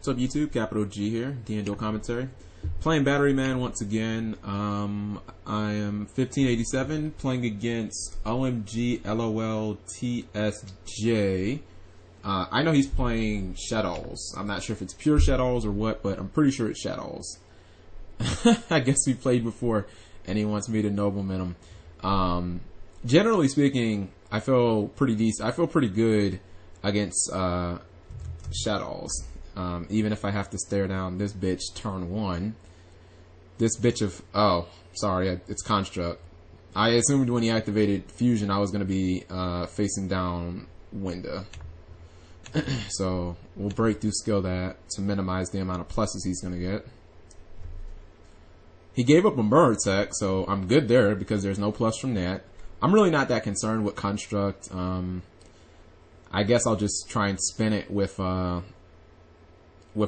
What's up, YouTube? Capital G here, D&Do commentary. Playing Batteryman once again. I am 1587, playing against OMG LOL TSJ. I know he's playing Shaddolls. I'm not sure if it's pure Shaddolls or what, but I'm pretty sure it's Shaddolls. I guess we played before, and he wants me to nobleman him. Generally speaking, I feel pretty decent. I feel pretty good against Shaddolls. Even if I have to stare down this bitch turn one. This bitch of... Oh, sorry, it's Construct. I assumed when he activated Fusion I was going to be facing down Winda. So, we'll break through skill that to minimize the amount of pluses he's going to get. He gave up a Moralltach, so I'm good there because there's no plus from that. I'm really not that concerned with Construct. I guess I'll just try and spin it with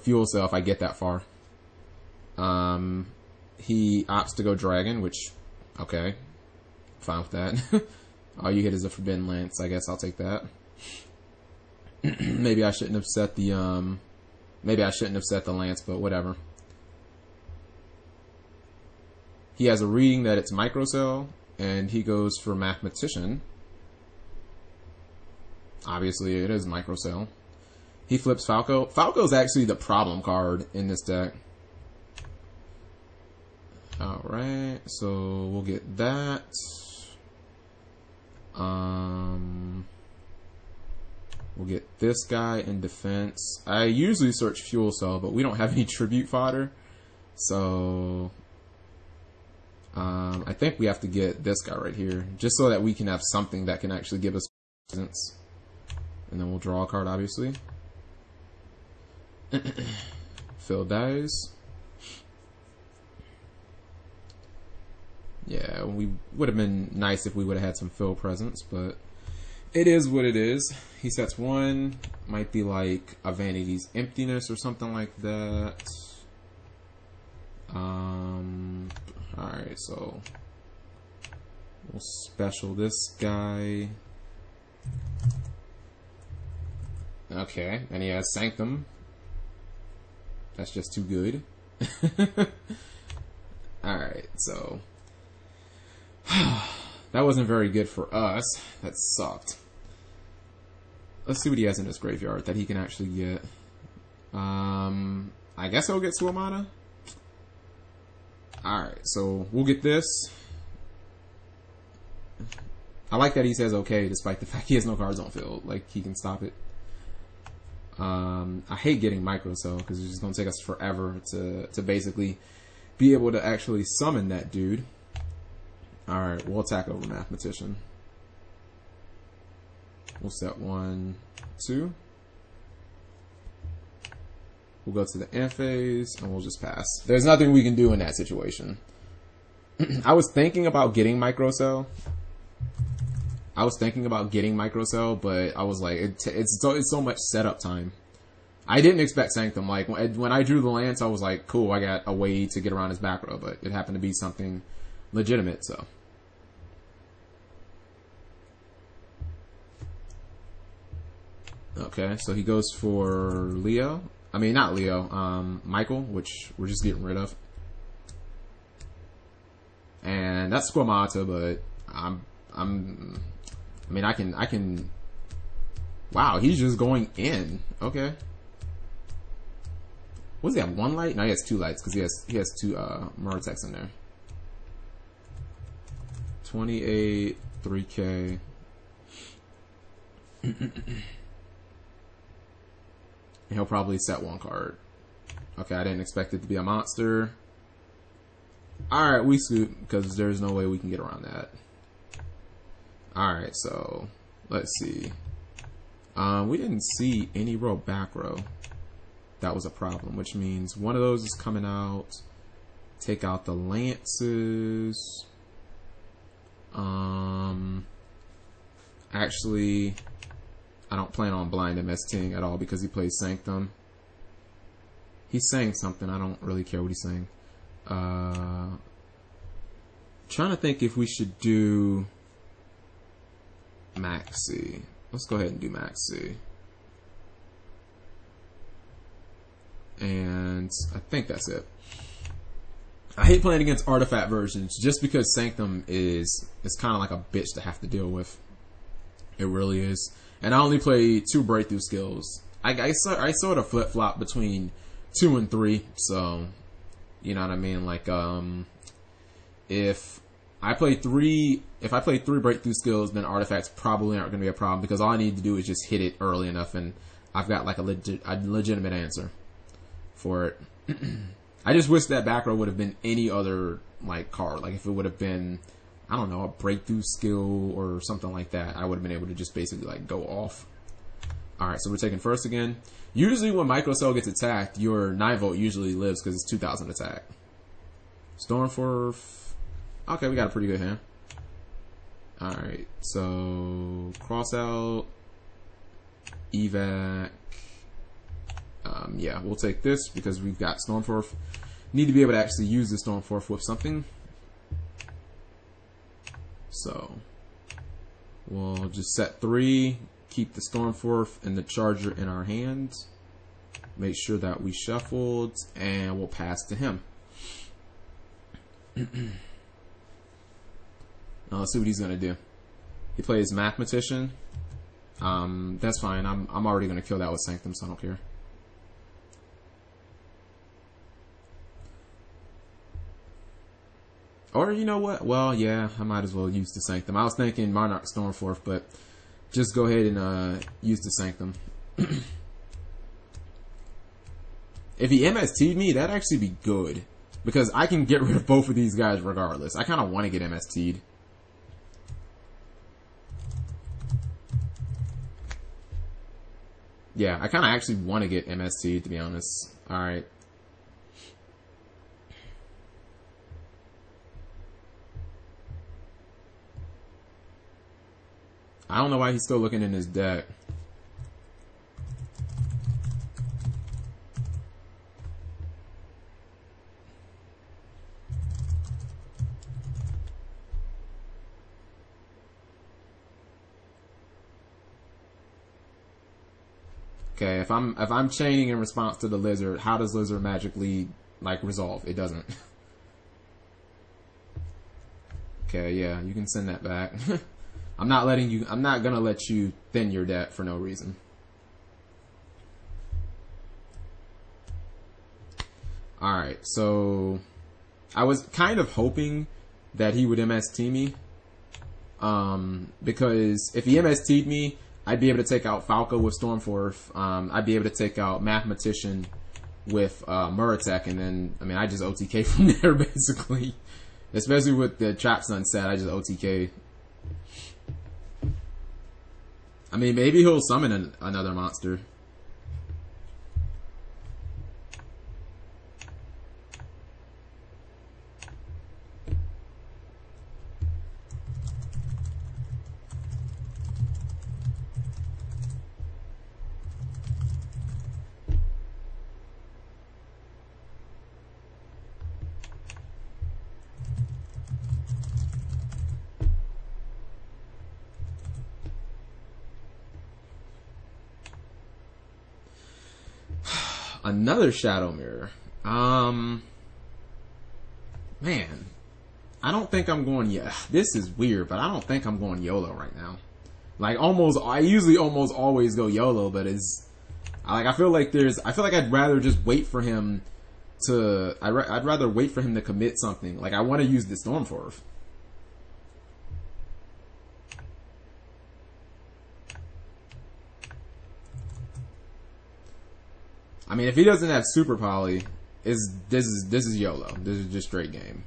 Fuel Cell if I get that far. He opts to go Dragon, which, okay, fine with that. All you hit is a Forbidden Lance. I guess I'll take that. Maybe I shouldn't have set the Lance, but whatever. He has a reading that it's Microcell, and he goes for Mathematician. Obviously, it is Microcell. He flips Falco. Falco's actually the problem card in this deck. Alright, so we'll get that. We'll get this guy in defense. I usually search Fuel Cell, but we don't have any tribute fodder. So I think we have to get this guy right here, just so that we can have something that can actually give us presence. And then we'll draw a card, obviously. Phil dies. Yeah, we would have been nice if we would have had some Phil presence, but it is what it is. He sets one. Might be like a Vanity's Emptiness or something like that. Alright, so we'll special this guy. Okay, and he has Sanctum. That's just too good. Alright, so that wasn't very good for us. That sucked. Let's see what he has in his graveyard that he can actually get. I guess I'll get Suamana. Alright, so we'll get this. I like that he says okay despite the fact he has no cards on field. Like, he can stop it. I hate getting Microcell because it's just going to take us forever to basically be able to actually summon that dude. Alright, we'll attack over Mathematician. We'll set 1, 2. We'll go to the end phase and we'll just pass. There's nothing we can do in that situation. I was thinking about getting Microcell. But I was like, it's so much setup time. I didn't expect Sanctum. Like, when I drew the Lance, I was like, cool, I got a way to get around his back row, but it happened to be something legitimate, so. Okay, so he goes for Leo. I mean, not Leo, Michael, which we're just getting rid of. And that's Squamata, but I mean, I can. Wow, he's just going in. Okay. What does he have? One light? No, he has 2 lights because he has 2 Moralltachs in there. 28, 3K. He'll probably set 1 card. Okay, I didn't expect it to be a monster. Alright, we scoot because there's no way we can get around that. Alright, so let's see. We didn't see any row back row. That was a problem, which means one of those is coming out. Take out the Lances. Actually, I don't plan on blind MSTing at all because he plays Sanctum. He's saying something. I don't really care what he's saying. Trying to think if we should do Maxi. Let's go ahead and do Maxi. and I think that's it. I hate playing against artifact versions just because Sanctum is kind of like a bitch to have to deal with. It really is. And I only play 2 breakthrough skills. I sort of flip flop between 2 and 3, so you know what I mean. Like if I play 3 breakthrough skills, then artifacts probably aren't going to be a problem because all I need to do is just hit it early enough, and I've got like a legitimate answer for it. I just wish that back row would have been any other like card. Like if it would have been, I don't know, a breakthrough skill or something like that, I would have been able to just basically like go off. Alright, so we're taking first again. Usually when Microcell gets attacked, your 9-volt usually lives because it's 2000 attack. Stormforth. Okay, we got a pretty good hand. Alright, so cross out. Evac. Yeah, we'll take this because we've got Stormforth. Need to be able to actually use the Stormforth with something. So we'll just set 3, keep the Stormforth and the Charger in our hands. Make sure that we shuffled, and we'll pass to him. Now let's see what he's gonna do. He plays Mathematician. That's fine. I'm already gonna kill that with Sanctum, so I don't care. Or, you know what? Well, yeah, I might as well use the Sanctum. I was thinking Monarch Stormforth, but just go ahead and use the Sanctum. If he MST'd me, that'd actually be good. Because I can get rid of both of these guys regardless. I kind of want to get MST'd. Yeah, I kind of actually want to get MST'd, to be honest. Alright. I don't know why he's still looking in his deck. Okay, if I'm chaining in response to the lizard, how does lizard magically like resolve? It doesn't. Okay, yeah, you can send that back. I'm not gonna let you thin your deck for no reason. Alright, so I was kind of hoping that he would MST me. Because if he MST'd me, I'd be able to take out Falco with Stormforth. I'd be able to take out Mathematician with Moralltach, and then, I mean, I just OTK from there, basically. Especially with the Trap Sunset, I just OTK. I mean, maybe he'll summon another monster. Another Shadow Mirror. Man, I don't think I'm going. Yeah, this is weird, but I don't think I'm going YOLO right now. Like I usually almost always go YOLO, but I feel like I'd rather just wait for him to. I'd rather wait for him to commit something. Like I want to use the Stormforth. I mean, if he doesn't have Super Poly, this is YOLO. This is just straight game.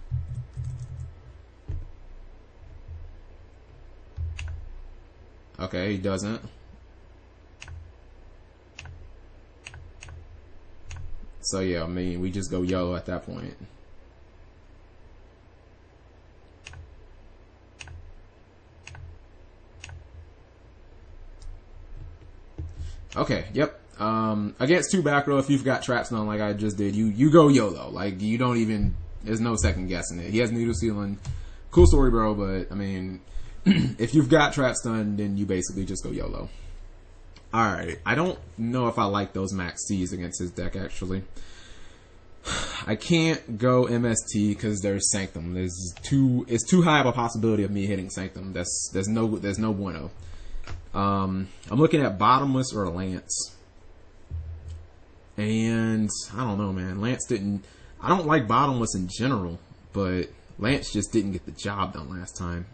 Okay, he doesn't. So yeah, I mean, we just go YOLO at that point. Okay, yep. Against 2 back row, if you've got Trap Stun like I just did, you go YOLO. Like, you don't even, there's no second guessing it. He has Needle Ceiling. Cool story, bro, but, I mean, if you've got Trap Stun, then you basically just go YOLO. Alright, I don't know if I like those max Cs against his deck, actually. I can't go MST because there's Sanctum. It's too high of a possibility of me hitting Sanctum. There's no bueno. I'm looking at Bottomless or Lance. And I don't know, man. Lance didn't... I don't like Bottomless in general, but Lance just didn't get the job done last time.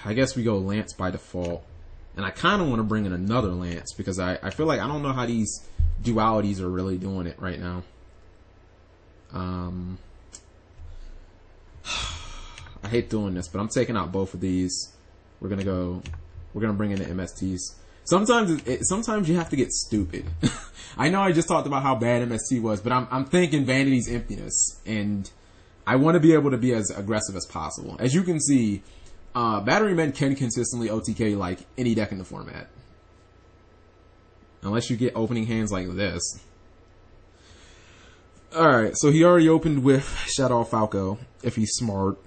I guess we go Lance by default. And I kind of want to bring in another Lance because I feel like I don't know how these dualities are really doing it right now. I hate doing this, but I'm taking out both of these. We're gonna bring in the MSTs. Sometimes you have to get stupid. I know I just talked about how bad MST was, but I'm thinking Vanity's Emptiness, and I want to be able to be as aggressive as possible. As you can see, Batteryman can consistently OTK like any deck in the format. Unless you get opening hands like this. Alright, so he already opened with Shadow Falco, if he's smart.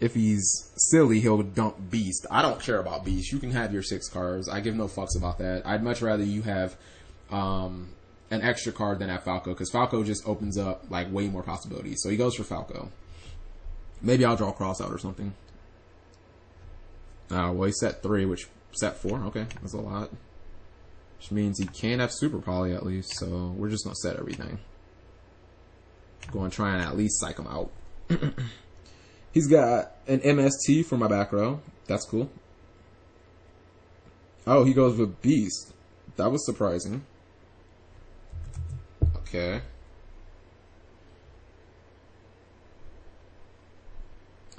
If he's silly, he'll dump Beast. I don't care about Beast. You can have your 6 cards. I give no fucks about that. I'd much rather you have an extra card than have Falco, because Falco just opens up like way more possibilities. So he goes for Falco. Maybe I'll draw Cross out or something. Well, he's set 3, which set 4. Okay, that's a lot. Which means he can have Super Poly at least, so we're just gonna set everything. Going to try and at least psych him out. He's got an MST for my back row. That's cool. Oh, he goes with Beast. That was surprising. Okay.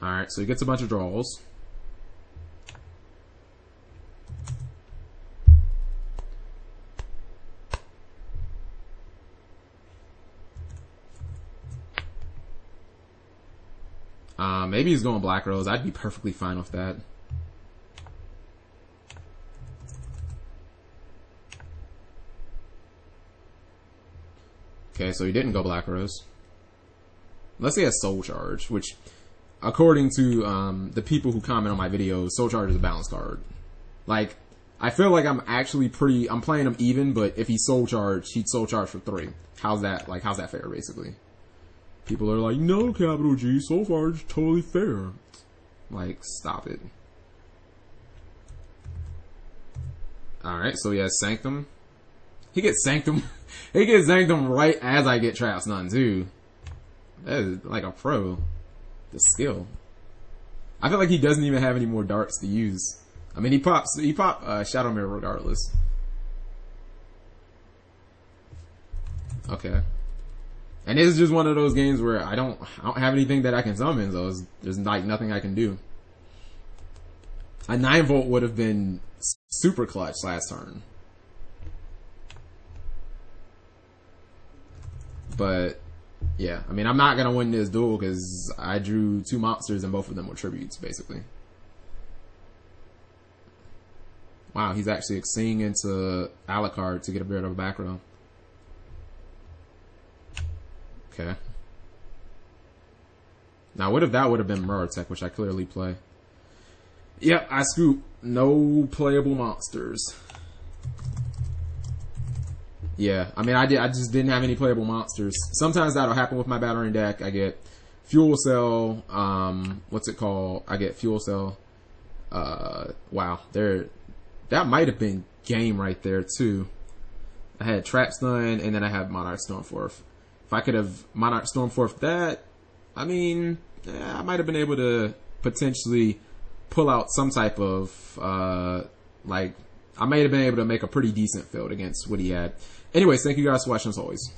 Alright, so he gets a bunch of draws. Maybe he's going Black Rose. I'd be perfectly fine with that. Okay, so he didn't go Black Rose. Unless he has Soul Charge, which, according to the people who comment on my videos, Soul Charge is a balance card. Like, I feel like I'm playing him even, but if he's Soul Charge, he'd Soul Charge for 3. How's that fair, basically? People are like, no, capital G, Soul Charge, totally fair. Like, stop it. Alright, so he has Sanctum. He gets Sanctum. He gets Sanctum right as I get Trap Stun, too. That is like a pro. The skill. I feel like he doesn't even have any more darts to use. I mean, he popped Shadow Mirror regardless. Okay. And this is just one of those games where I don't have anything that I can summon, so there's like nothing I can do. A 9-volt would have been super clutch last turn. But, yeah. I mean, I'm not going to win this duel because I drew 2 monsters and both of them were tributes, basically. Wow, he's actually seeing into Alucard to get rid of a back row. Okay. Now, what if that would have been Moralltach, which I clearly play? Yep, I scoop. No playable monsters. Yeah, I mean, I just didn't have any playable monsters. Sometimes that'll happen with my Batteryman deck. I get Fuel Cell, what's it called? I get Fuel Cell. Wow, that might have been game right there, too. I had Trap Stun, and then I had Monarch Stormforth. If I could have Monarch Stormforth that, I mean, I might have been able to potentially pull out some type of, like, I might have been able to make a pretty decent field against what he had. Anyways, thank you guys for watching as always.